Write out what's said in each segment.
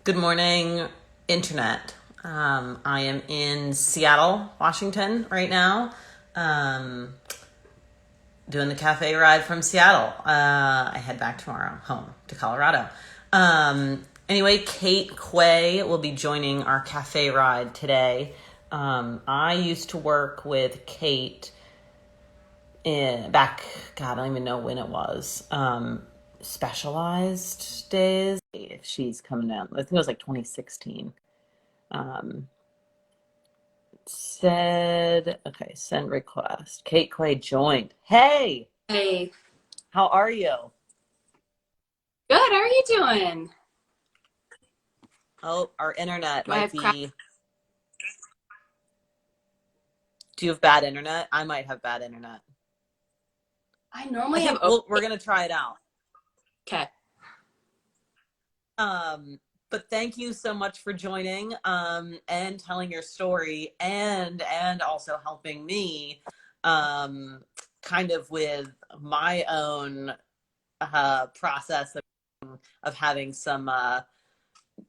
Good morning, Internet. I am in Seattle, Washington right now, um, doing the cafe ride from Seattle. I head back tomorrow home to Colorado. Anyway, Quay will be joining our cafe ride today. I used to work with Kate back, God, I don't even know when it was. Specialized days. If she's coming down, I think it was like 2016. Um, okay, send request. Kate Quay joined. Hey, Hey, how are you? good. How are you doing? Oh, our internet Do I might have crap? be. Do you have bad internet? I might have bad internet. I I normally have. think we're gonna try it out. Okay. Um, but thank you so much for joining and telling your story and also helping me um, kind of with my own process of having some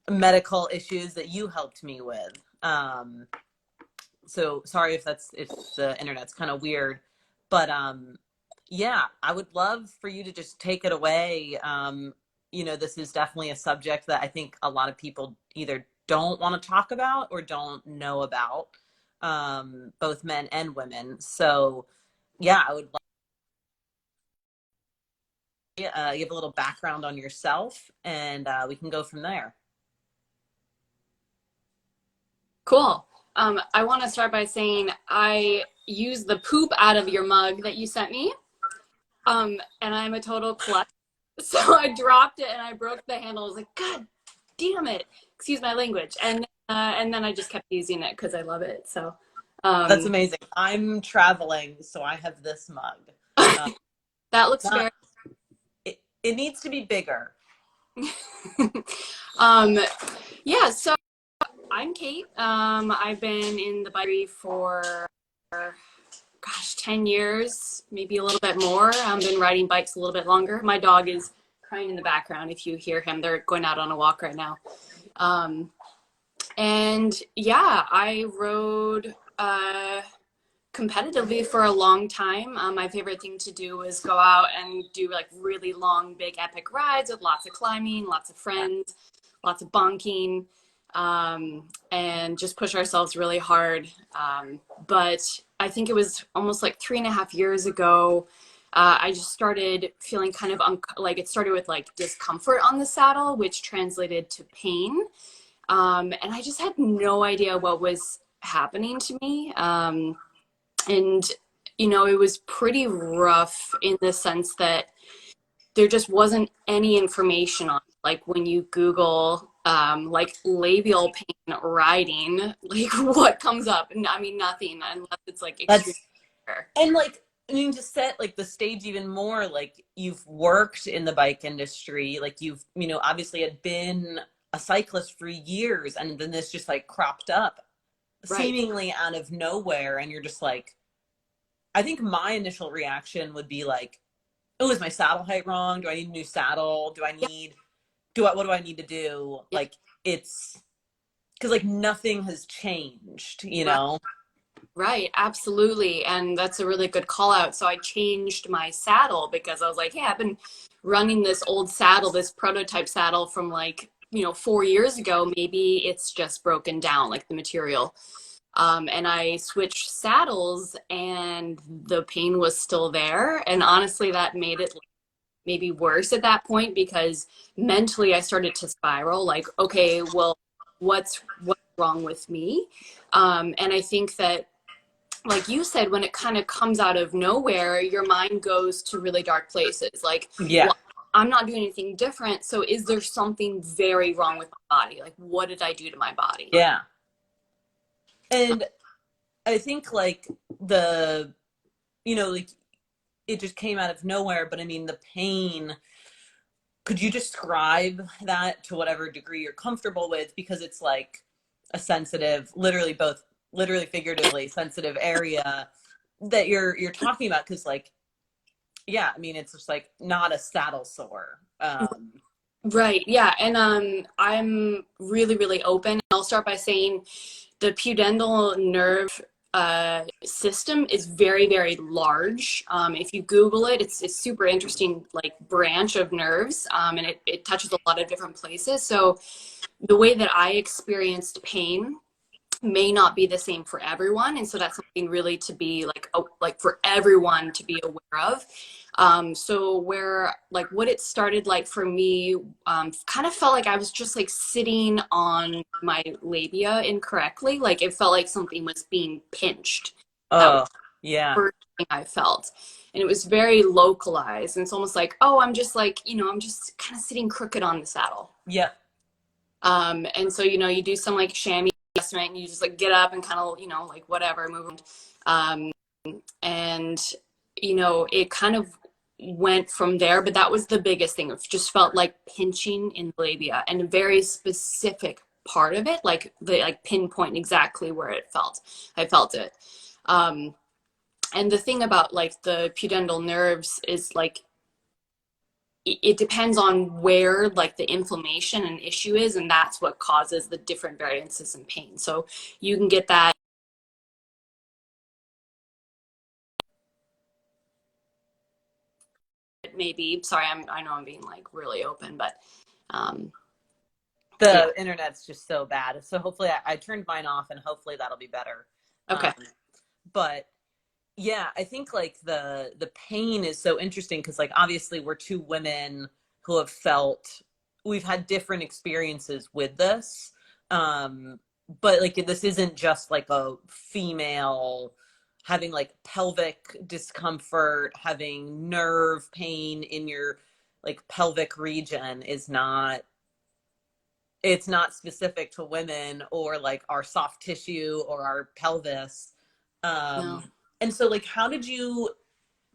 medical issues that you helped me with. So sorry if the internet's kind of weird, but yeah, I would love for you to just take it away. This is definitely a subject that I think a lot of people either don't want to talk about or don't know about, both men and women. So yeah, I would love give a little background on yourself, and we can go from there. Cool. I want to start by saying I used the poop out of your mug that you sent me. And I'm a total klutz. So I dropped it and I broke the handle. I was like, God damn it. Excuse my language. And then I just kept using it because I love it. So That's um, amazing. I'm traveling, so I have this mug. Uh, that looks not very. it needs to be bigger. um, yeah. So I'm Kate. I've been in the bike for 10 years, maybe a little bit more. I've been riding bikes a little bit longer. My dog is crying in the background. If you hear him, they're going out on a walk right now. Um, and yeah, I rode competitively for a long time. My favorite thing to do was go out and do like really long, big, epic rides with lots of climbing, lots of friends, lots of bonking, and just push ourselves really hard. But I think it was almost like 3.5 years ago. I just started feeling kind of like it started with like discomfort on the saddle, which translated to pain. And I just had no idea what was happening to me. And it was pretty rough in the sense that there just wasn't any information on it. Like when you Google like labial pain riding, like what comes up? I mean, nothing unless it's like extreme. That's and like I mean to set like the stage even more, like you've worked in the bike industry, like you've obviously had been a cyclist for years, and then this just like cropped up Right. seemingly out of nowhere, and you're just like, I think my initial reaction would be like, oh, is my saddle height wrong? Do I need a new saddle? Yeah. What do I need to do? Yeah. Like it's because like nothing has changed, Right. Right, absolutely. And that's a really good call out. So I changed my saddle because I was like, hey, I've been running this old saddle, this prototype saddle from like, 4 years ago. Maybe it's just broken down, like the material. And I switched saddles and the pain was still there. And honestly, that made it maybe worse at that point because mentally I started to spiral like, okay, well, what's wrong with me? And I think that like you said, when it kind of comes out of nowhere, your mind goes to really dark places. Like, yeah, well, I'm not doing anything different. So is there something very wrong with my body? Like, what did I do to my body? yeah. And I think like the like it just came out of nowhere, but I mean the pain, could you describe that to whatever degree you're comfortable with, because it's like a sensitive, literally both literally figuratively sensitive area that you're talking about, because like yeah, I mean it's just like not a saddle sore. Right. Yeah. And I'm really, really open. I'll start by saying the pudendal nerve system is very, very large. If you Google it, it's super interesting, like branch of nerves, and it touches a lot of different places. So the way that I experienced pain may not be the same for everyone, and so that's something really to be like for everyone to be aware of. So where like what it started like for me, kind of felt like I was just like sitting on my labia incorrectly. Like it felt like something was being pinched. That was Oh, the yeah. first thing I felt. And it was very localized. And it's almost like, oh, I'm just like, I'm just kind of sitting crooked on the saddle. Yep. And so, you do some like chamois adjustment and you just like get up and kind of, like whatever, move around. And, it kind of went from there, but that was the biggest thing. It just felt like pinching in the labia and a very specific part of it, like the like pinpoint exactly where it felt. I felt it. Um, and the thing about like the pudendal nerves is like it depends on where like the inflammation and issue is, and that's what causes the different variances in pain. So you can get that maybe. Sorry, I know I'm being like really open, but um, yeah. The internet's just so bad. So hopefully I turned mine off and hopefully that'll be better. Um, Okay. but yeah, I think like the pain is so interesting because like obviously we're two women who have felt we've had different experiences with this. Um, but like this isn't just like a female having like pelvic discomfort, having nerve pain in your like pelvic region is not it's not specific to women or like our soft tissue or our pelvis. No. And so like how did you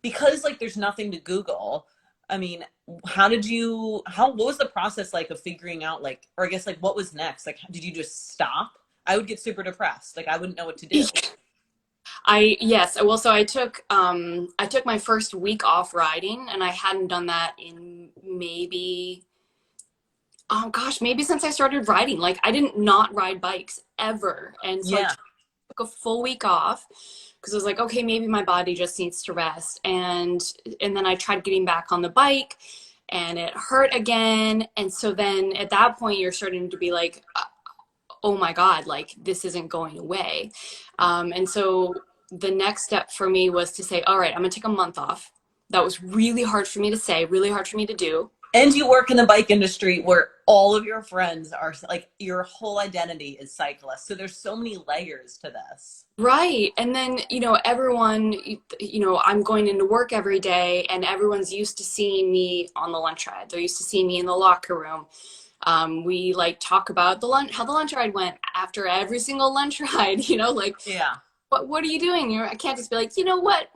because like there's nothing to Google, I mean, what was the process like of figuring out like or I guess like what was next? Like did you just stop? I would get super depressed. Like I wouldn't know what to do. I yes, well, so I took my first week off riding, and I hadn't done that in maybe oh gosh, maybe since I started riding. Like I didn't not ride bikes ever, and so I Yeah. took a full week off because I was like, okay, maybe my body just needs to rest. And then I tried getting back on the bike and it hurt again. And so then at that point you're starting to be like, oh my God, like this isn't going away. And so the next step for me was to say, all right, I'm gonna take a month off. That was really hard for me to say, really hard for me to do. And you work in the bike industry where all of your friends are like your whole identity is cyclists. So there's so many layers to this. Right. And then, everyone, I'm going into work every day and everyone's used to seeing me on the lunch ride. They're used to seeing me in the locker room. We like talk about how the lunch ride went after every single lunch ride, like, Yeah. what are you doing? I can't just be like, you know what?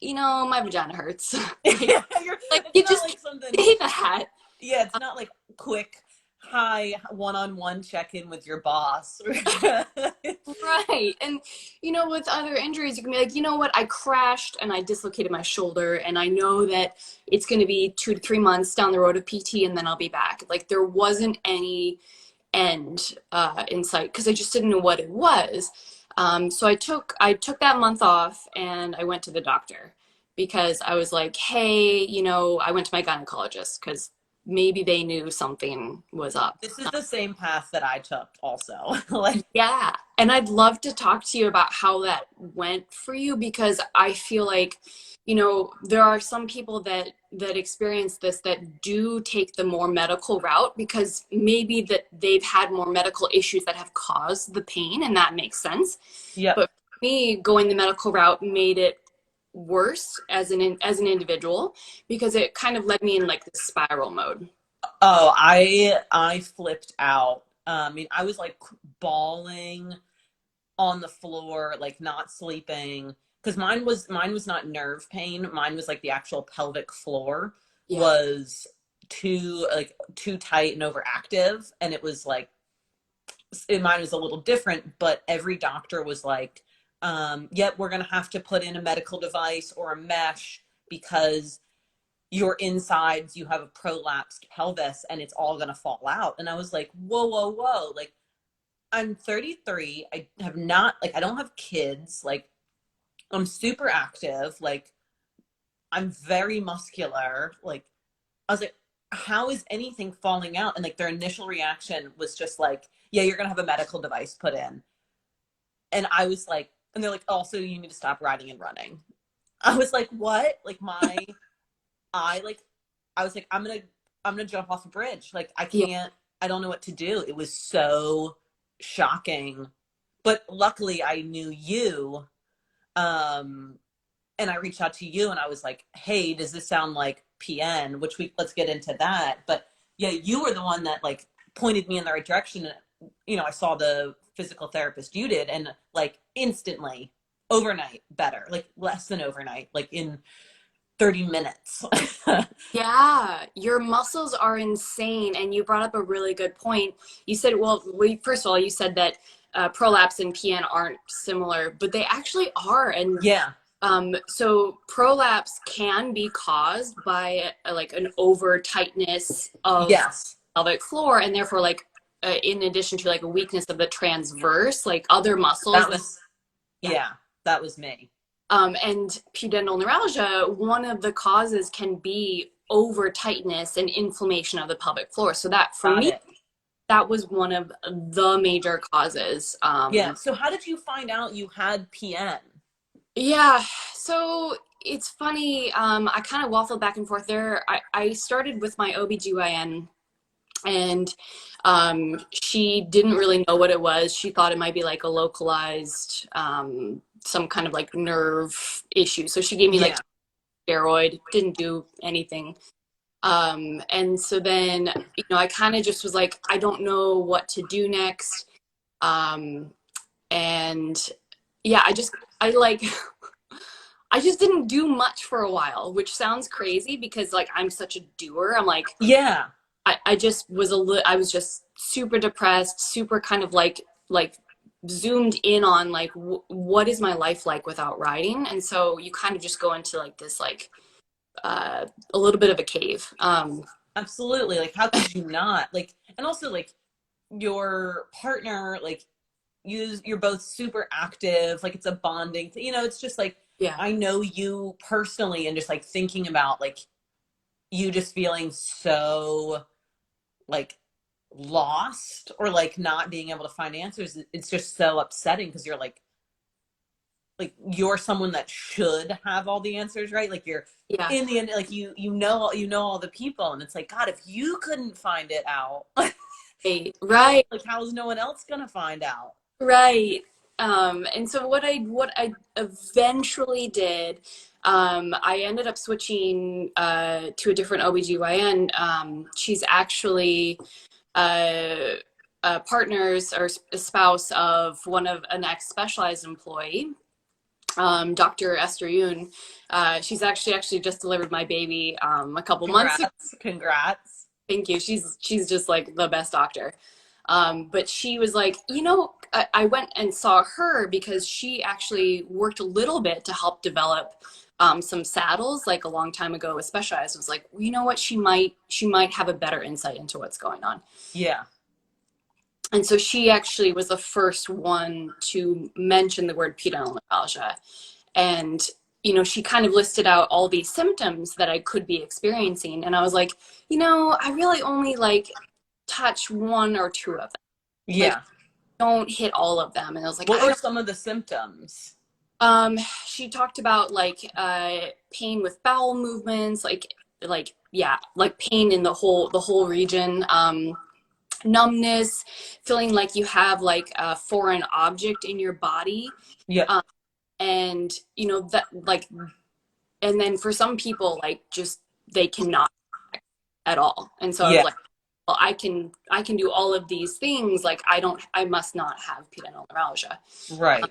My vagina hurts. Yeah, like it's you not just like something. can't say that. Yeah, it's not like quick, hi, one-on-one check-in with your boss. Right. And, with other injuries, you can be like, you know what? I crashed and I dislocated my shoulder. And I know that it's going to be 2 to 3 months down the road of PT and then I'll be back. Like there wasn't any end in sight because I just didn't know what it was. So I took that month off and I went to the doctor because I was like, hey, I went to my gynecologist because maybe they knew something was up. This is the same path that I took also. Like, Yeah. And I'd love to talk to you about how that went for you because I feel like, there are some people that experience this that do take the more medical route because maybe that they've had more medical issues that have caused the pain and that makes sense. yep. But for me, going the medical route made it worse as an individual because it kind of led me in like this spiral mode. Oh, I flipped out. I mean, I was like bawling on the floor, like not sleeping, because mine was not nerve pain. Mine was like the actual pelvic floor Yeah. was too tight and overactive, and it was like mine was a little different, but every doctor was like, yep, we're gonna have to put in a medical device or a mesh because your insides, you have a prolapsed pelvis and it's all going to fall out. And I was like, whoa, whoa, whoa. Like, I'm 33. I have not, like, I don't have kids. Like, I'm super active. Like, I'm very muscular. Like, I was like, how is anything falling out? And like, their initial reaction was just like, yeah, you're going to have a medical device put in. And I was like, and they're like, also, you need to stop riding and running. I was like, what? Like, I like, I was like, I'm gonna jump off a bridge. Like, I Yeah. can't, I don't know what to do. It was so shocking. But luckily I knew you. Um, and I reached out to you and I was like, hey, does this sound like PN? Which let's get into that. But yeah, you were the one that like pointed me in the right direction. You know, I saw the physical therapist you did and like instantly, overnight, better, like less than overnight, like in 30 minutes. Yeah, your muscles are insane. And you brought up a really good point. You said, well, first of all, you said that prolapse and PN aren't similar, but they actually are. And Yeah. so prolapse can be caused by like an over tightness of Yes. pelvic floor, and therefore like in addition to like a weakness of the transverse, like other muscles That that, was, yeah. yeah, that was me. And pudendal neuralgia, one of the causes can be over tightness and inflammation of the pelvic floor. So that for Got me, it. that was one of the major causes. Yeah. So how did you find out you had PN? Yeah, so it's funny. I kind of waffled back and forth there. I started with my OBGYN, and she didn't really know what it was. She thought it might be like a localized, some kind of like nerve issue. So she gave me like Yeah. steroid, didn't do anything. And so then, I kind of just was like, I don't know what to do next. Um, and yeah, I like, I just didn't do much for a while, which sounds crazy because like I'm such a doer. I'm like, Yeah. I just was I was just super depressed, super kind of like zoomed in on like what is my life like without writing. And so you kind of just go into like this like a little bit of a cave. Absolutely. Like, how could you not? Like, and also like your partner, like you're both super active. Like, it's a bonding thing. You know, it's just like, Yeah. I know you personally and just like thinking about like you just feeling so like lost or like not being able to find answers. It's just so upsetting because you're like you're someone that should have all the answers, right? Like, you're Yeah. in the end, like you know all the people, and it's like, God, if you couldn't find it out, Right. how, Right. like, how is no one else gonna find out? Right. And so what I eventually did, I ended up switching to a different OBGYN. She's actually uh, partners or a spouse of one of an ex-specialized employee, Dr. Esther Yoon. She's actually just delivered my baby a couple months ago. Congrats, congrats. Thank you. She's just like the best doctor. But she was like, I went and saw her because she actually worked a little bit to help develop some saddles like a long time ago with Specialized. I was like, well, you know what? She might have a better insight into what's going on. Yeah. And so she actually was the first one to mention the word pudendal neuralgia. And, she kind of listed out all these symptoms that I could be experiencing. And I was like, I really only like touch one or two of them. Like, Yeah. don't hit all of them. And I was like, What I were don't. some of the symptoms? She talked about like pain with bowel movements, like yeah, like pain in the whole region. Numbness, feeling like you have like a foreign object in your body. Yep. And that like, and then for some people like just they cannot at all. And so I was Yeah. like, well, I can do all of these things, like I must not have pudendal neuralgia. Right.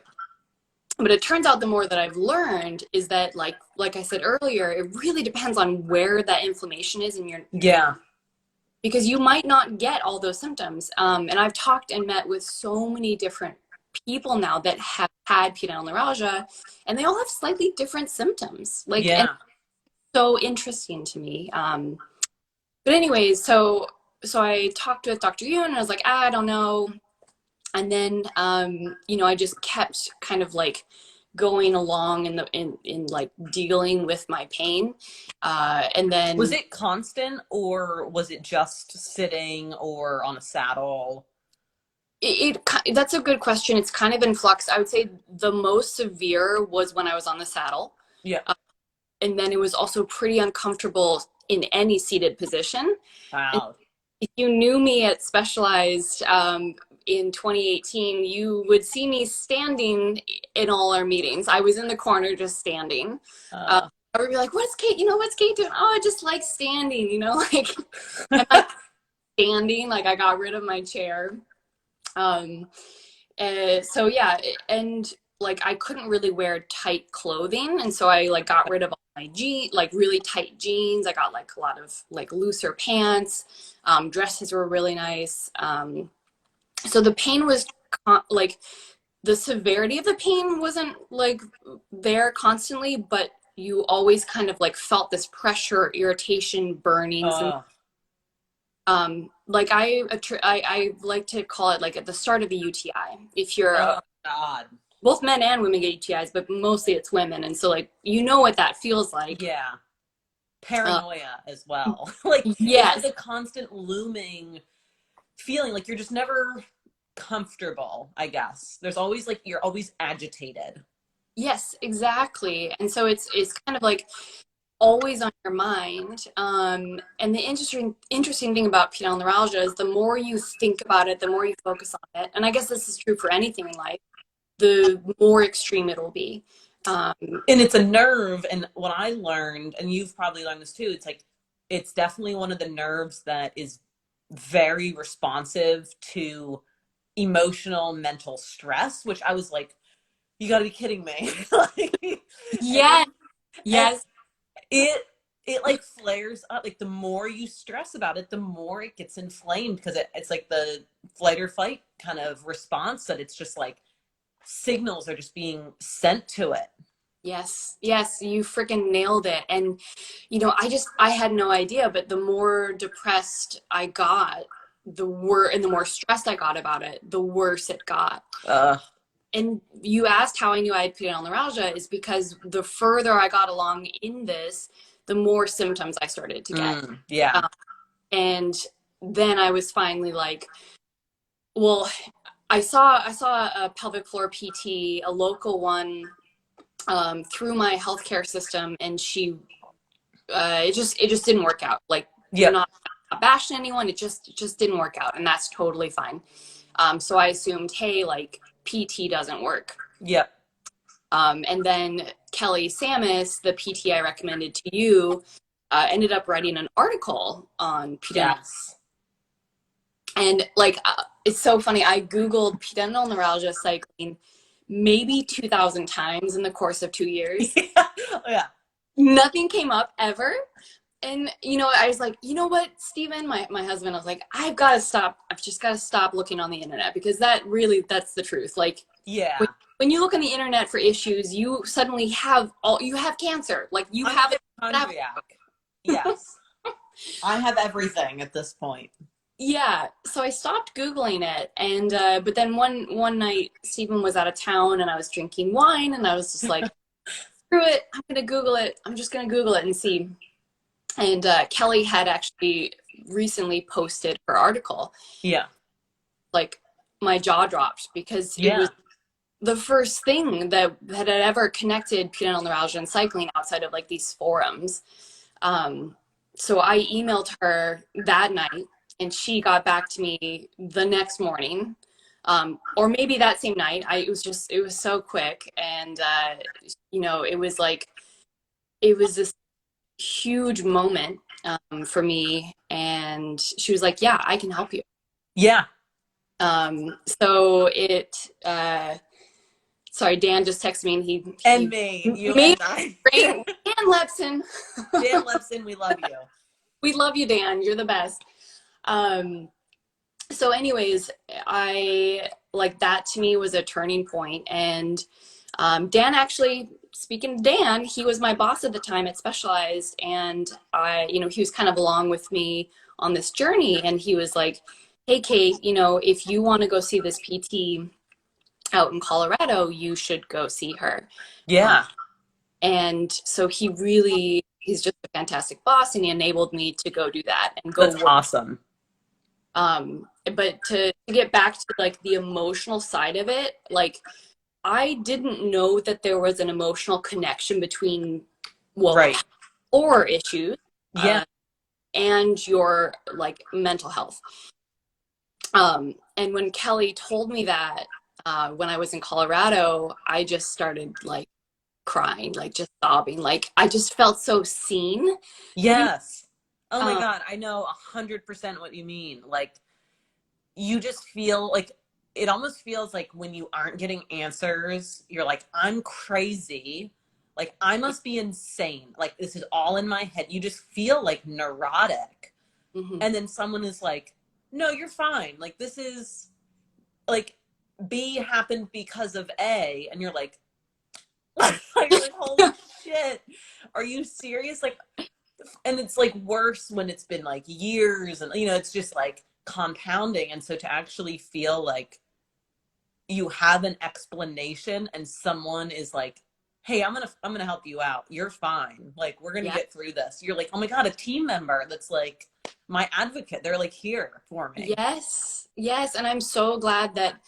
But it turns out the more that I've learned is that like I said earlier, it really depends on where that inflammation is in your Yeah. because you might not get all those symptoms. And I've talked and met with so many different people now that have had pudendal neuralgia, and they all have slightly different symptoms. Like, and Yeah. so interesting to me. But anyways, so I talked with Dr. Yoon and I was like, I don't know. And then, I just kept kind of like going along in like dealing with my pain. And Was then it constant, or was it just sitting or on a saddle? that's a good question. It's kind of in flux. I would say the most severe was when I was on the saddle. Yeah. And then it was also pretty uncomfortable in any seated position. And Wow. if you knew me at Specialized in 2018, you would see me standing in all our meetings. I was in the corner just standing. Uh, I would be like, "What's Kate? What's Kate doing? Oh, I just like standing. Like I'm like standing. Like I got rid of my chair. Um, so yeah, and like I couldn't really wear tight clothing, and so I like got rid of all my like really tight jeans. I got like a lot of like looser pants. Dresses were really nice. So the pain was like the severity of the pain wasn't like there constantly, but you always kind of like felt this pressure, irritation, burnings, and uh, like I like to call it like at the start of a UTI. If you're oh God. both men and women get UTIs, but mostly it's women, and so like what that feels like. Yeah. Uh, Paranoia as well. Like it's just yes, a constant looming feeling, like you're just never comfortable, I guess. There's always like you're always agitated. yes, exactly. And so it's kind of like always on your mind. And the interesting thing about penile neuralgia is the more you think about it, the more you focus on it. And I guess this is true for anything in life, the more extreme it'll be. Um, And it's a nerve, and what I learned, and you've probably learned this too, it's like it's definitely one of the nerves that is very responsive to emotional mental stress, which I was like, you got to be kidding me. Like, yes, and yes, it like flares up. Like the more you stress about it, the more it gets inflamed, because it's like the flight or fight kind of response, that it's just like signals are just being sent to it. yes, yes, you freaking nailed it. And, I had no idea, but the more depressed I got, and the more stressed I got about it, the worse it got. uh And you asked how I knew I had penile neuralgia is because the further I got along in this, the more symptoms I started to get. yeah. And then I was finally like, well, I saw a pelvic floor PT, a local one, through my healthcare system, and it just didn't work out. Like, Yep. not bashing anyone, it just didn't work out, and that's totally fine. So I assumed, hey, like PT doesn't work. Yep. And then Kelly Samus, the PT I recommended to you, ended up writing an article on pudendal. Yes. And like, it's so funny. I Googled pudendal neuralgia cycling maybe 2,000 times in the course of 2 years. Yeah. Yeah. Nothing came up ever. And, I was like, you know what, Steven, my husband, I was like, I've got to stop. I've just got to stop looking on the internet, because that's the truth. Like, Yeah. when you look on the internet for issues, you suddenly you have cancer. Like you I'm have a hypochondriac. Yes. I have everything at this point. Yeah. So I stopped Googling it. And, but then one night Stephen was out of town and I was drinking wine and I was just like, screw it. I'm going to Google it. I'm just going to Google it and see. And, Kelly had actually recently posted her article. Yeah. Like my jaw dropped, because it Yeah. was the first thing that had ever connected pudendal neuralgia and cycling outside of like these forums. So I emailed her that night and she got back to me the next morning. Or maybe that same night. It was so quick. And, it was this huge moment, for me. And she was like, yeah, I can help you. Yeah. So sorry, Dan just texted me and And me. You me and I. Dan Lepson. Dan Lepson, we love you. We love you, Dan. You're the best. So anyways, I like that to me was a turning point. And Dan actually, speaking of Dan, he was my boss at the time at Specialized, and he was kind of along with me on this journey, and he was like, "Hey, Kate, if you want to go see this PT out in Colorado, you should go see her." Um, Yeah, and so he's just a fantastic boss, and he enabled me to go do that and go that's work. awesome. But to get back to like the emotional side of it, like I didn't know that there was an emotional connection between, well, Right. core issues Yeah. and your like mental health. And when Kelly told me that when I was in Colorado, I just started like crying, like just sobbing. Like I just felt so seen. You Yes. Oh my know, God, I know 100% what you mean. Like, you just feel like it almost feels like when you aren't getting answers, you're like, I'm crazy. Like, I must be insane. Like, this is all in my head. You just feel like neurotic. mhm. And then someone is like, no, you're fine. Like, this is like B happened because of A. And you're like, you're like, holy shit. Are you serious? Like, and it's like worse when it's been like years and it's just like compounding. And so to actually feel like you have an explanation and someone is like, hey, I'm gonna help you out, you're fine, like we're gonna Yeah. get through this, you're like, oh my God, a team member that's like my advocate, they're like here for me. Yes. Yes. And I'm so glad that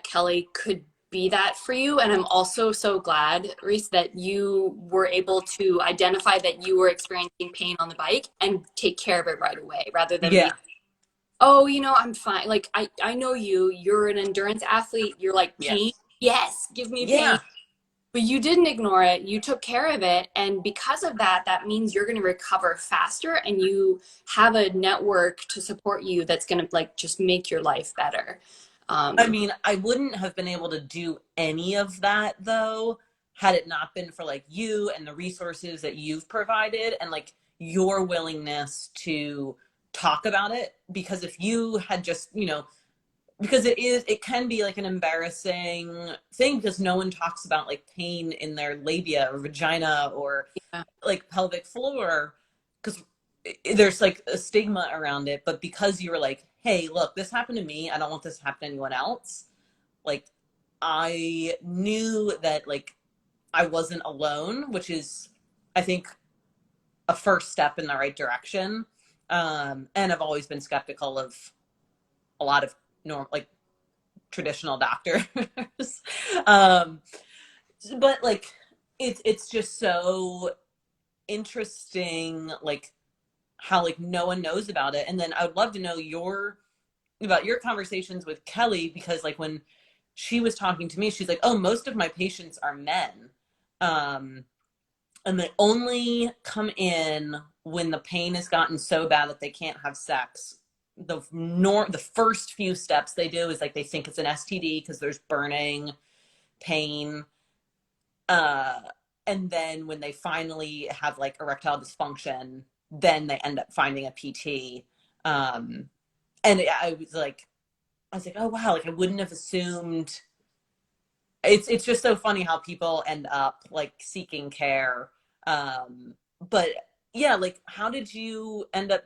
Kelly could be that for you. And I'm also so glad, Reese, that you were able to identify that you were experiencing pain on the bike and take care of it right away rather than be, Yeah. oh, I'm fine. Like I know you're an endurance athlete. You're like pain. Yes. Yes, give me pain. Yeah. But you didn't ignore it. You took care of it. And because of that, that means you're going to recover faster and you have a network to support you that's going to like just make your life better. I Um, mean, I wouldn't have been able to do any of that though had it not been for like you and the resources that you've provided and like your willingness to talk about it. Because if you had just, because it can be like an embarrassing thing because no one talks about like pain in their labia or vagina or yeah. like pelvic floor because there's like a stigma around it. But because you were like, hey, look, this happened to me, I don't want this to happen to anyone else, like I knew that like I wasn't alone, which is, I think, a first step in the right direction. And I've always been skeptical of a lot of like traditional doctors. um, but like it's just so interesting, like how like no one knows about it. And then I would love to know about your conversations with Kelly, because like when she was talking to me, she's like, oh, most of my patients are men. Um, and they only come in when the pain has gotten so bad that they can't have sex. The first few steps they do is like they think it's an STD because there's burning, pain, uh, and then when they finally have like erectile dysfunction, then they end up finding a PT. Um, and I was like, oh wow, like I wouldn't have assumed. It's just so funny how people end up like seeking care. But yeah, like how did you end up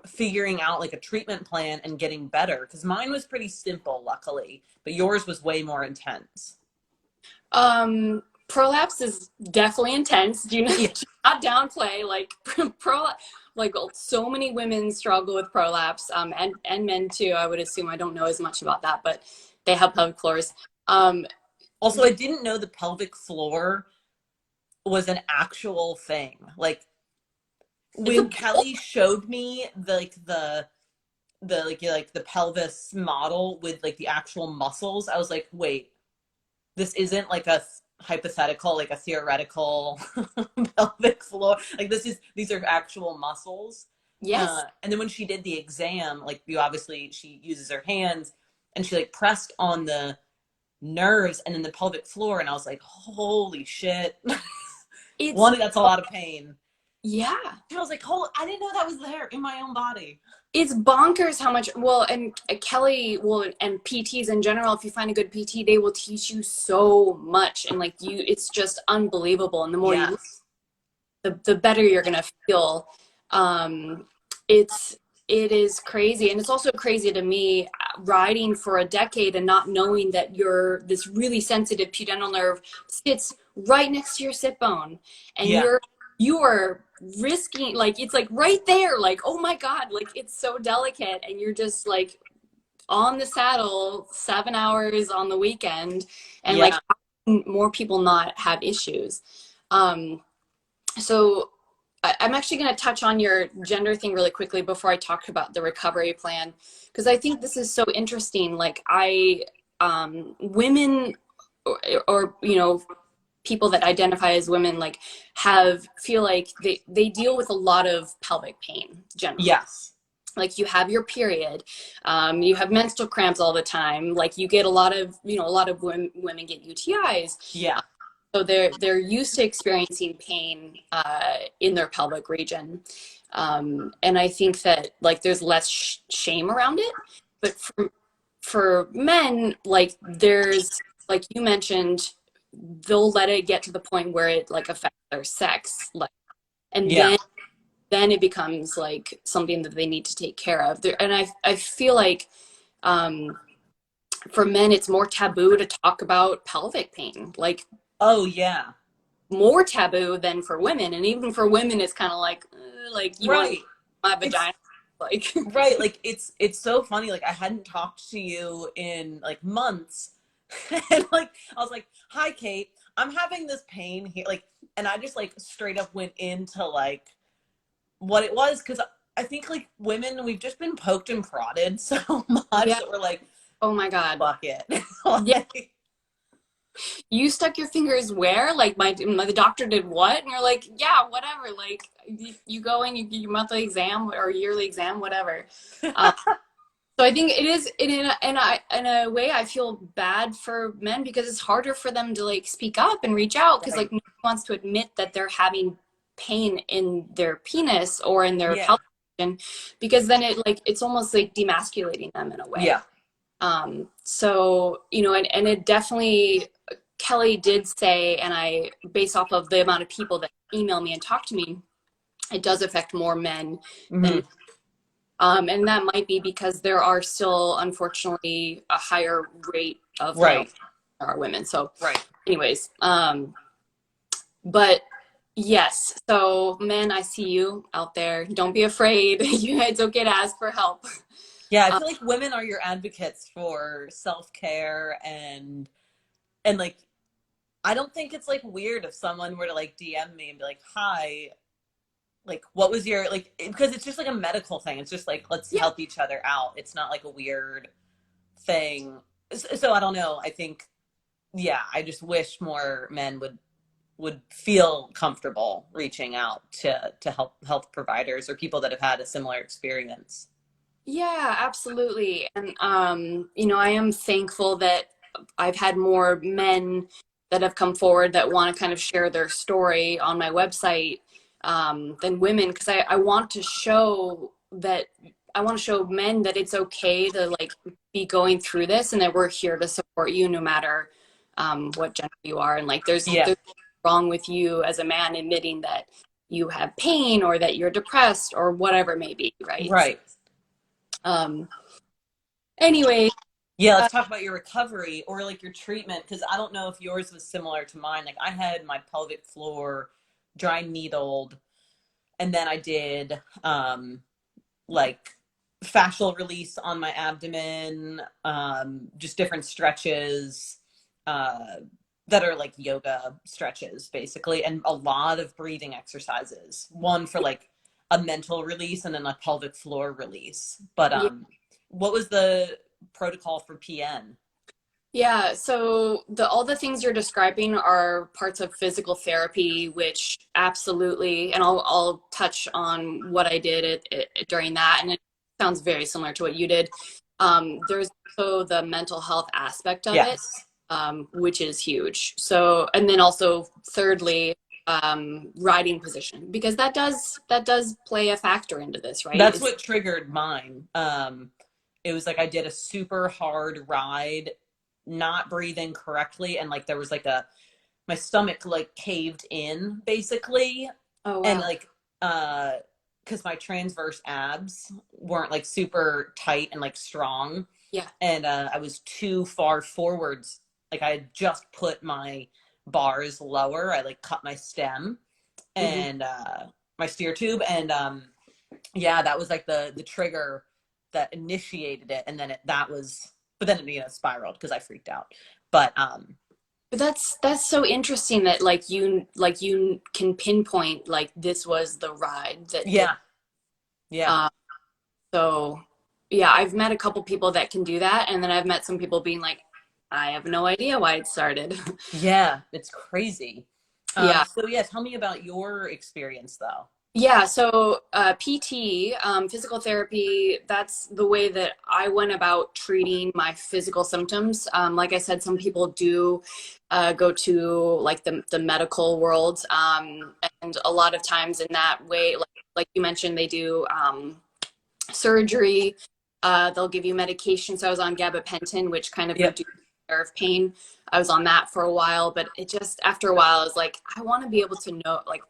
figuring out like a treatment plan and getting better? Because mine was pretty simple, luckily, but yours was way more intense. Prolapse is definitely intense. Do Yeah. not downplay like prolapse. Like so many women struggle with prolapse, and men too. I would assume. I don't know as much about that, but they have pelvic floors. Um, Also, I didn't know the pelvic floor was an actual thing. Like it's a when Kelly showed me the pelvis model with like the actual muscles, I was like, wait, this isn't like a hypothetical, like a theoretical pelvic floor. Like these are actual muscles. yes, And then when she did the exam, like she uses her hands and she like pressed on the nerves and then the pelvic floor, and I was like, holy shit. it's One, that's a lot of pain. Yeah. And I was like, "Hold! I didn't know that was there in my own body." It's bonkers how much, well, and Kelly will, and PTs in general, if you find a good PT, they will teach you so much. And like it's just unbelievable. And the more you, Yes. the better you're going to feel. Um, it's, it is crazy. And it's also crazy to me riding for a decade and not knowing that this really sensitive pudendal nerve sits right next to your sit bone, and Yeah. you are risking, like, it's like right there, like, oh my God, like it's so delicate, and you're just like on the saddle 7 hours on the weekend, and like Yeah. how can more people not have issues. So I'm actually going to touch on your gender thing really quickly before I talk about the recovery plan, because I think this is so interesting. Like women, or people that identify as women, like feel like they deal with a lot of pelvic pain generally. Yes. Like you have your period, you have menstrual cramps all the time, like you get a lot of, a lot of women get UTIs. Yeah. So they're used to experiencing pain in their pelvic region, and I think that like there's less shame around it. But for men, like there's, like you mentioned, they'll let it get to the point where it like affects their sex, like, and Yeah. then it becomes like something that they need to take care of. And I feel like um, for men, it's more taboo to talk about pelvic pain. Like Oh yeah. more taboo than for women, and even for women it's kind of like you want Right. my It's vagina, like right. Like it's so funny. Like I hadn't talked to you in like months, and like I was like, "Hi, Kate. I'm having this pain here." Like, and I just like straight up went into like what it was, because I think like women, we've just been poked and prodded so much yeah, that we're like, oh my God, fuck it. yeah, Like, you stuck your fingers where, like the doctor did what, and you're like, yeah, whatever, like you go and you get your monthly exam or yearly exam, whatever. So I think it is in a way I feel bad for men, because it's harder for them to like speak up and reach out, because right. like no one wants to admit that they're having pain in their penis or in their Yeah. pelvic region, because then it's almost like demasculating them in a way. Yeah. So and it definitely, Kelly did say, and I, based off of the amount of people that email me and talk to me, it does affect more men than Hmm. and that might be because there are still, unfortunately, a higher rate of male Right. than are women. So, Right. anyways, but yes, so men, I see you out there. Don't be afraid. It's okay to ask for help. Yeah, I Um, feel like women are your advocates for self-care, and like I don't think it's like weird if someone were to like DM me and be like, "Hi, like what was your like," because it's just like a medical thing. It's just like let's yeah, help each other out. It's not like a weird thing. So I don't know. I think yeah, I just wish more men would feel comfortable reaching out to help health providers or people that have had a similar experience. yeah, absolutely. And I am thankful that I've had more men that have come forward that want to kind of share their story on my website, than women, because I want to show that, I want to show men that it's okay to like be going through this, and that we're here to support you no matter what gender you are. And like Yeah. there's nothing wrong with you as a man admitting that you have pain or that you're depressed or whatever it may be, right? Right. Um, anyway, Yeah, uh, let's talk about your recovery or like your treatment, because I don't know if yours was similar to mine. Like I had my pelvic floor dry needled, and then I did like fascial release on my abdomen, just different stretches uh, that are like yoga stretches basically, and a lot of breathing exercises. One for like a mental release and then a pelvic floor release. But yeah, what was the protocol for PN? yeah. So all the things you're describing are parts of physical therapy, which absolutely, and I'll touch on what I did during that, and it sounds very similar to what you did. There's also the mental health aspect of it, Yes. which is huge. So, and then also thirdly, riding position, because that does play a factor into this, right? That's what triggered mine. It was like I did a super hard ride, not breathing correctly, and like there was like a my stomach like caved in basically, Oh and wow. like because my transverse abs weren't like super tight and like strong, Yeah. and I was too far forwards. Like I had just put my bars lower. I like cut my stem Hmm. and my steer tube, and yeah, that was like the trigger that initiated it, and then that was, but then it spiraled because I freaked out. But But that's so interesting that like you can pinpoint like this was the ride that did. yeah, yeah, Uh, so yeah, I've met a couple people that can do that, and then I've met some people being like, I have no idea why it started. yeah, it's crazy. Yeah. So yeah, tell me about your experience though. Yeah, so PT, physical therapy, that's the way that I went about treating my physical symptoms. Like I said, some people do go to like the medical world. And a lot of times in that way, like you mentioned, they do surgery. They'll give you medication. So I was on gabapentin, which kind of Yep. reduced nerve pain. I was on that for a while, but it just after a while, I was like, I want to be able to know, like,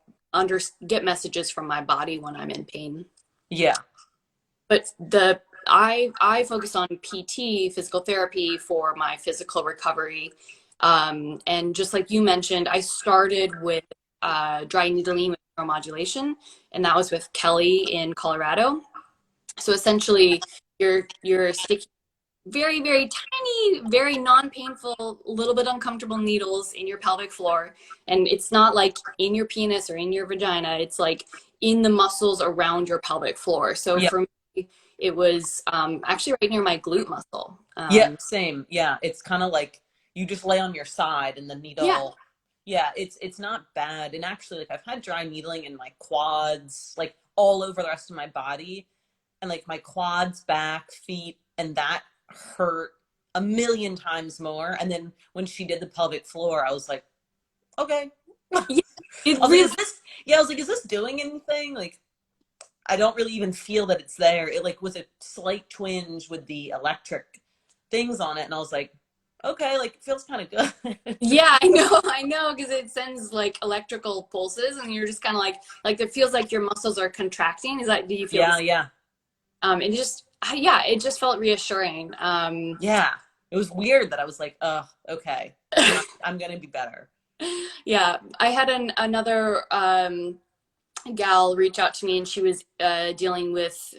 get messages from my body when I'm in pain. Yeah. But I focus on PT, physical therapy, for my physical recovery. And just like you mentioned, I started with dry needling with neuromodulation, and that was with Kelly in Colorado. So essentially, you're sticking very, very tiny, very non-painful, little bit uncomfortable needles in your pelvic floor. And it's not like in your penis or in your vagina, it's like in the muscles around your pelvic floor. So Yep. for me, it was actually right near my glute muscle. Yep. Same. Yeah. It's kind of like you just lay on your side and the Yeah. needle. Yeah, it's not bad. And actually, like I've had dry needling in my quads, like all over the rest of my body, and like my quads, back, feet, and that hurt a million times more. And then when she did the pelvic floor, I was like, okay. I Yeah, it was like, really, is this? Yeah, I was like, is this doing anything? Like, I don't really even feel that it's there. It like was a slight twinge with the electric things on it, and I was like, okay, like it feels kind of good. yeah, I know, because it sends like electrical pulses, and you're just kind of like it feels like your muscles are contracting. Do you feel Yeah, this? yeah, It just, yeah, it just felt reassuring. yeah. It was weird that I was like, oh, okay, I'm gonna be better. Yeah, I had another gal reach out to me, and she was dealing with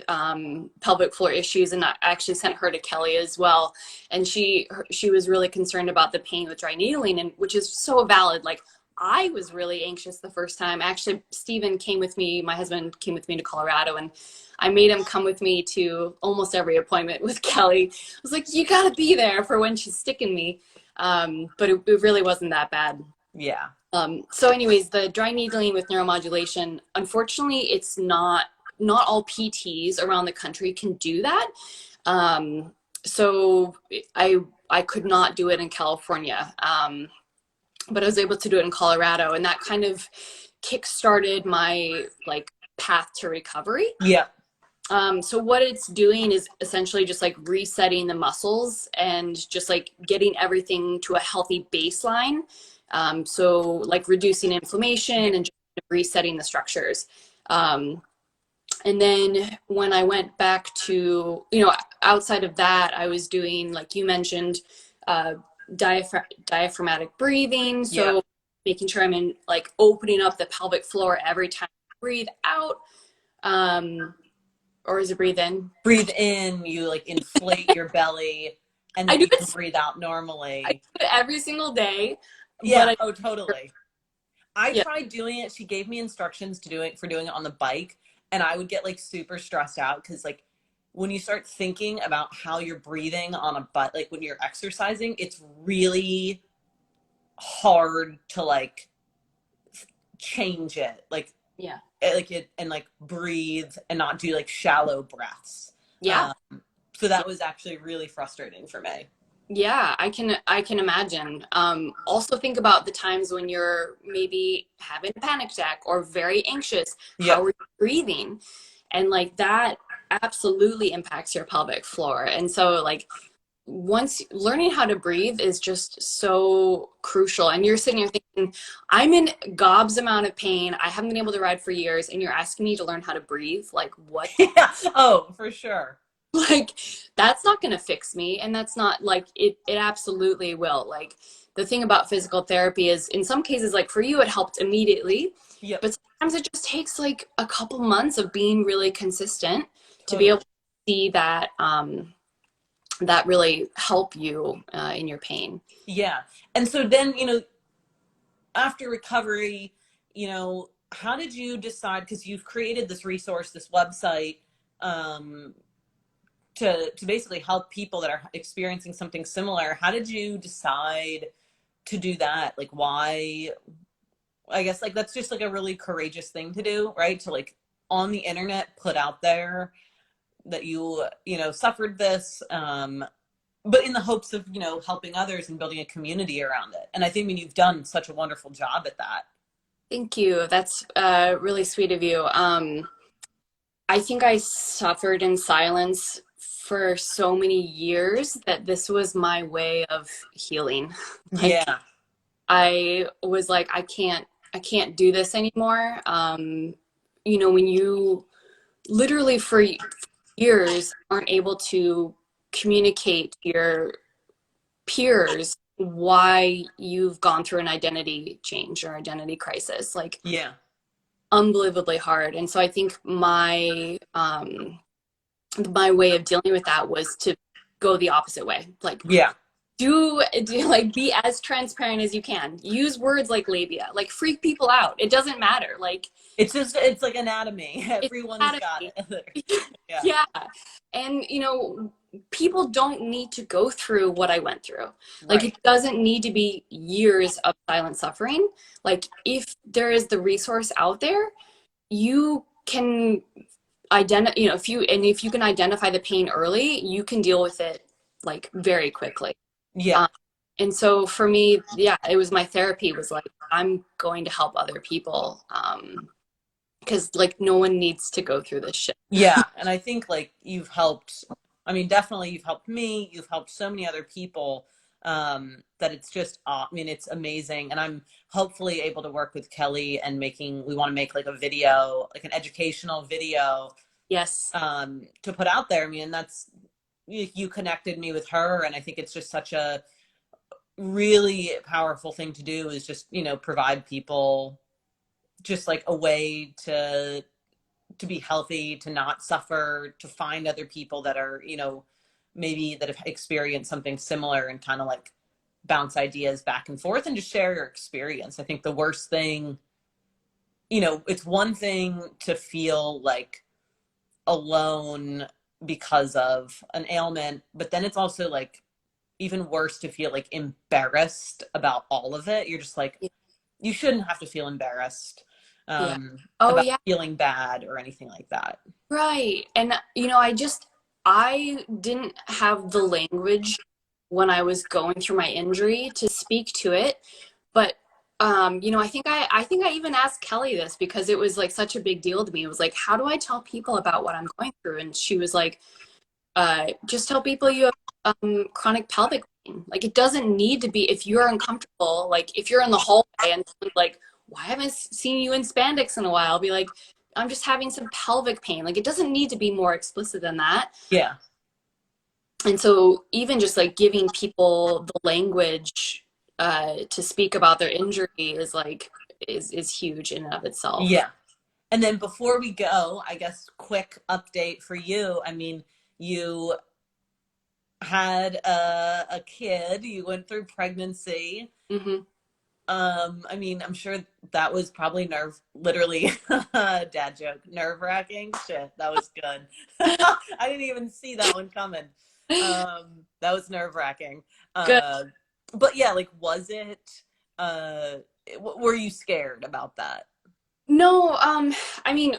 pelvic floor issues, and I actually sent her to Kelly as well. And she was really concerned about the pain with dry needling, and which is so valid. Like, I was really anxious the first time. Actually, Steven came with me. My husband came with me to Colorado, and I made him come with me to almost every appointment with Kelly. I was like, you got to be there for when she's sticking me. But it really wasn't that bad. Yeah, So anyways, the dry needling with neuromodulation, unfortunately, it's not all PTs around the country can do that. Um, so I could not do it in California, but I was able to do it in Colorado, and that kind of kick-started my like path to recovery. yeah, So what it's doing is essentially just like resetting the muscles and just like getting everything to a healthy baseline. So like reducing inflammation and just resetting the structures. Um, and then when I went back to, outside of that, I was doing, like you mentioned, uh, diaphragmatic breathing. yeah. So making sure I'm in like opening up the pelvic floor every time I breathe out. Um, or is it breathe in? Breathe in, you like inflate your belly, and I then do you can it. breathe out I normally. do it every single day, but Yeah, I oh, totally. I yeah, tried doing it. She gave me instructions to doing it on the bike, and I would get like super stressed out because like when you start thinking about how you're breathing on a butt, like when you're exercising, it's really hard to like change it, yeah, like it and like breathe and not do like shallow breaths. yeah. Um, so that was actually really frustrating for me. Yeah, I can imagine. Also think about the times when you're maybe having a panic attack or very anxious. How Yep. are you breathing? And like that absolutely impacts your pelvic floor. And so like once learning how to breathe is just so crucial. And you're sitting here thinking, I'm in gobs amount of pain. I haven't been able to ride for years, and you're asking me to learn how to breathe. Like what? Yeah. Oh, for sure. Like that's not going to fix me, and that's not like it absolutely will. Like the thing about physical therapy is in some cases like for you it helped immediately, Yep. but sometimes it just takes like a couple months of being really consistent to be able Totally. to see that that really help you in your pain. Yeah. And so then, after recovery, how did you decide? Because you've created this resource, this website, um, to basically help people that are experiencing something similar. How did you decide to do that? Like, why? I guess like that's just like a really courageous thing to do, right? To like on the internet put out there that you suffered this, but in the hopes of helping others and building a community around it. And I think, you've done such a wonderful job at that. Thank you. That's really sweet of you. I think I suffered in silence for so many years that this was my way of healing. Like Yeah. I was like, I can't do this anymore. You know, when you literally for years aren't able to communicate to your peers why you've gone through an identity change or identity crisis, like Yeah. unbelievably hard. And so I think my way of dealing with that was to go the opposite way. Like Yeah. do like be as transparent as you can. Use words like labia. Like freak people out. It doesn't matter. Like It's like anatomy. it's Everyone's got anatomy. it. Yeah. Yeah. And you know, people don't need to go through what I went through. Like it Right. doesn't need to be years of silent suffering. Like if there is the resource out there, you can identify, you know, if you can identify the pain early, you can deal with it like very quickly. Yeah. Um, and so for me, yeah, it was my therapy was like, I'm going to help other people. Because like no one needs to go through this shit. Yeah. And I think like you've helped, definitely you've helped me, you've helped so many other people, that it's just, it's amazing. And I'm hopefully able to work with Kelly and we want to make like a video, like an educational video, Yes. to put out there. And that's, you connected me with her. And I think it's just such a really powerful thing to do, is just, provide people just like a way to be healthy, to not suffer, to find other people that are, maybe that have experienced something similar, and kind of like bounce ideas back and forth and just share your experience. I think the worst thing, it's one thing to feel like alone because of an ailment, but then it's also like even worse to feel like embarrassed about all of it. You're just like, you shouldn't have to feel embarrassed, Yeah. Oh about yeah. feeling bad or anything like that. Right. And you know, I didn't have the language when I was going through my injury to speak to it. But you know, I think I even asked Kelly this because it was like such a big deal to me. It was like, how do I tell people about what I'm going through? And she was like, just tell people you have chronic pelvic pain. Like it doesn't need to be if you're uncomfortable, like if you're in the hallway and someone's like, why haven't I seen you in spandex in a while? I'll be like, I'm just having some pelvic pain. Like it doesn't need to be more explicit than that. Yeah. And so even just like giving people the language to speak about their injury is like is huge in and of itself. Yeah. And then before we go, I guess quick update for you. You had a kid, you went through pregnancy. Hmm. I'm sure that was probably literally, dad joke, nerve wracking. Shit, that was good. I didn't even see that one coming. That was nerve wracking. Good. Uh, but yeah, like, were you scared about that? No, I mean,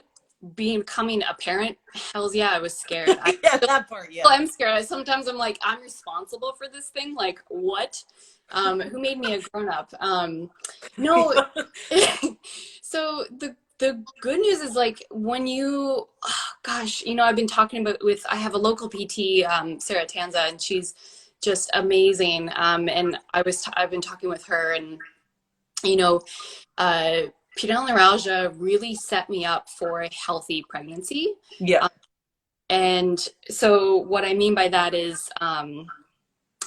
becoming a parent, hells yeah, I was scared. Yeah, that part, yeah. I'm scared. Sometimes I'm like, I'm responsible for this thing. Like, what? Who made me a grown up? No. So the good news is like when you, oh, gosh, you know, I've been talking about with, I have a local PT, Sarah Tanza, and she's just amazing. And I've been talking with her, and you know, uh, pudendal neuralgia really set me up for a healthy pregnancy. Yeah. And so what I mean by that is,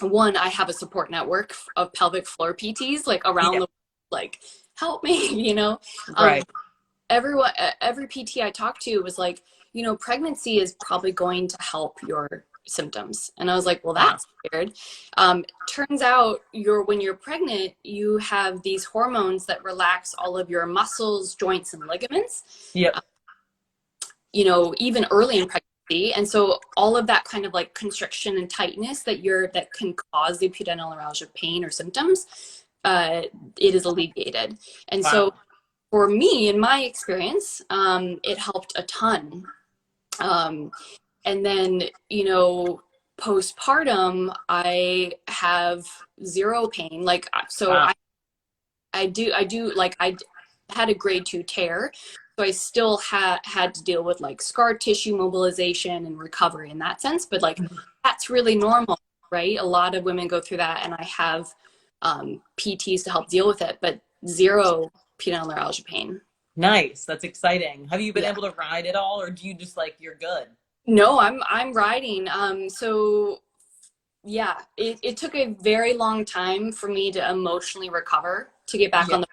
one, I have a support network of pelvic floor PTs like around Yeah. the, like, help me, you know. Right. Everyone, every PT I talked to was like, you know, pregnancy is probably going to help your symptoms. And I was like, well, Wow. that's weird. Turns out when you're pregnant, you have these hormones that relax all of your muscles, joints, and ligaments, Yep. you know, even early in pregnancy. And so all of that kind of like constriction and tightness that can cause the pudendal neuralgia pain or symptoms, it is alleviated. And so Wow. for me, in my experience, it helped a ton. And then, you know, postpartum, I have zero pain. Like, so Wow. I had a grade 2 tear. So I still had to deal with like scar tissue mobilization and recovery in that sense. But like, that's really normal, right? A lot of women go through that, and I have PTs to help deal with it, but zero pudendal neuralgia pain. Nice. That's exciting. Have you been Yeah. able to ride at all, or do you just like you're good? No, I'm riding. So yeah, it took a very long time for me to emotionally recover to get back Yeah. on the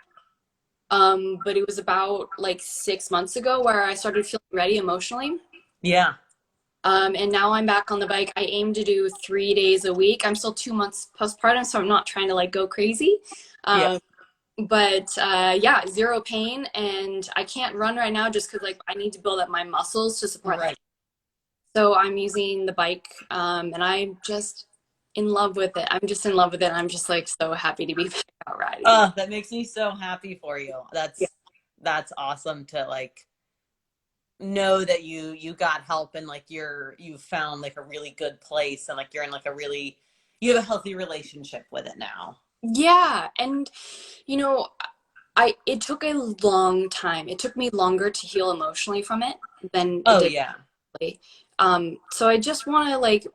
but it was about like 6 months ago where I started feeling ready emotionally. Yeah. And now I'm back on the bike. I aim to do 3 days a week. I'm still 2 months postpartum, so I'm not trying to like go crazy. Yeah. Um, but yeah, zero pain, and I can't run right now just because like I need to build up my muscles to support that. Right. So I'm using the bike, and I'm just in love with it. I'm just in love with it. I'm just like so happy to be back out riding. That makes me so happy for you. Yeah. That's awesome to like know that you got help, and like you've found like a really good place, and like you're in like a really you have a healthy relationship with it now. Yeah, and you know, it took a long time. It took me longer to heal emotionally from it than it Oh did yeah. physically. So I just want to like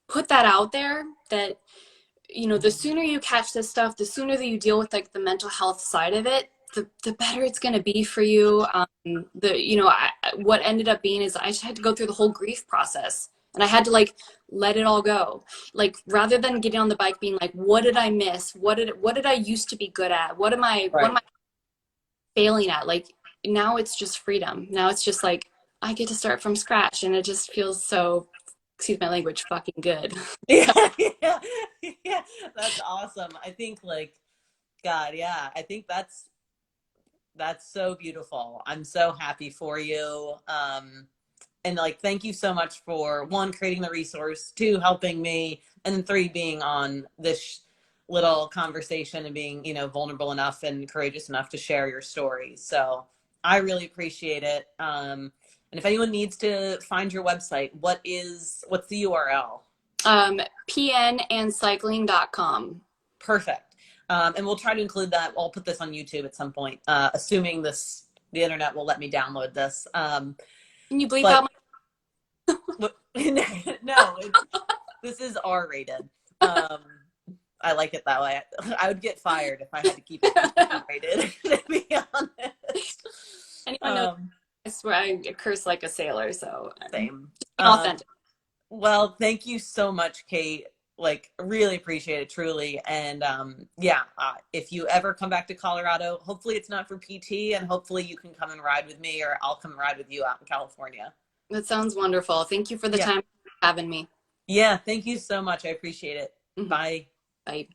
put that out there that you know, the sooner you catch this stuff, the sooner that you deal with like the mental health side of it, the better it's going to be for you. You know, what ended up being is I just had to go through the whole grief process, and I had to like let it all go. Like rather than getting on the bike being like, what did I miss? What did I used to be good at? What am Right. I failing at? Like now it's just freedom. Now it's just like I get to start from scratch, and it just feels so, excuse my language, fucking good. Yeah, yeah, yeah. That's awesome. I think like God, yeah. I think that's so beautiful. I'm so happy for you. And like thank you so much for one creating the resource, two helping me, and then three being on this little conversation and being, you know, vulnerable enough and courageous enough to share your story. So I really appreciate it. And if anyone needs to find your website, what's the URL? pnandcycling.com. Perfect. And we'll try to include that. I'll put this on YouTube at some point, assuming the internet will let me download this. Can you bleep But out no, this is R rated. I like it that way. I would get fired if I had to keep it my rated, to be honest. anyone knows I swear I curse like a sailor, so Same. just being authentic. Well, thank you so much, Kate. Like, really appreciate it, truly. And yeah, if you ever come back to Colorado, hopefully it's not for PT, and hopefully you can come and ride with me, or I'll come ride with you out in California. That sounds wonderful. Thank you for the Yeah. time having me. Yeah. Thank you so much. I appreciate it. Mhm. Bye. Bye.